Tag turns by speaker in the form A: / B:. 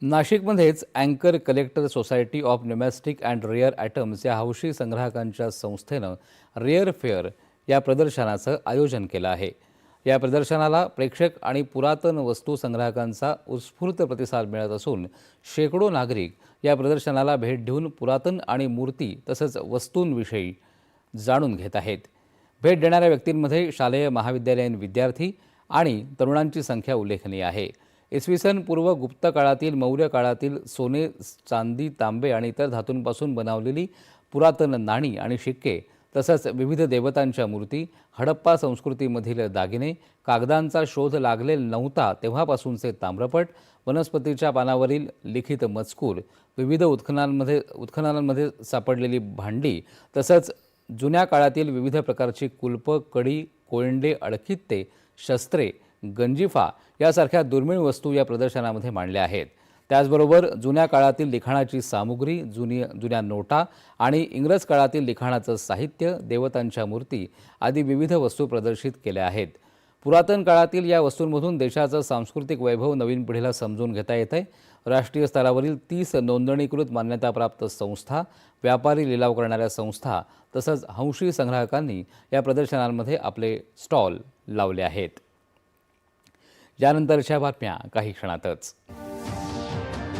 A: नाशिकमध्येच अँकर collector society of numismatic and rare items या हौशी संग्राहकांच्या संस्थेनं रेअर फेअर या प्रदर्शनाचं आयोजन केलं आहे. या प्रदर्शनाला प्रेक्षक आणि पुरातन वस्तू संग्राहकांचा उत्स्फूर्त प्रतिसाद मिळत असून शेकडो नागरिक या प्रदर्शनाला भेट देऊन पुरातन आणि मूर्ती तसंच वस्तूंविषयी जाणून घेत आहेत. भेट देणाऱ्या व्यक्तींमध्ये शालेय महाविद्यालयीन विद्यार्थी आणि तरुणांची संख्या उल्लेखनीय आहे. इसवी सन पूर्व गुप्त काळातील मौर्य काळातील सोने, चांदी, तांबे आणि इतर धातूंपासून बनवलेली पुरातन नाणी आणि शिक्के तसंच विविध देवतांच्या मूर्ती, हडप्पा संस्कृतीमधील दागिने, कागदांचा शोध लागलेला नव्हता तेव्हापासूनचे ताम्रपट, वनस्पतीच्या पानावरील लिखित मजकूर, विविध उत्खननांमध्ये सापडलेली भांडी तसंच जुन्या काळातील विविध प्रकारची कुलपं, कडी, कोयंडे, अडकित्ते, शस्त्रे, गंजिफा यासारख्या दुर्मिळ वस्तू या प्रदर्शनामध्ये मांडल्या आहेत. त्याचबरोबर जुन्या काळातील लिखाणाची सामुग्री, जुन्या नोटा आणि इंग्रज काळातील लिखाणाचं साहित्य, देवतांच्या मूर्ती आदी विविध वस्तू प्रदर्शित केल्या आहेत. पुरातन काळातील या वस्तूंमधून देशाचं सांस्कृतिक वैभव नवीन पिढीला समजून घेता येतंय. राष्ट्रीय स्तरावरील 30 नोंदणीकृत मान्यताप्राप्त संस्था, व्यापारी लिलाव करणाऱ्या संस्था तसंच हौशी संग्राहकांनी या प्रदर्शनांमध्ये आपले स्टॉल लावले आहेत. यानंतरच्या बातम्या काही क्षणातच.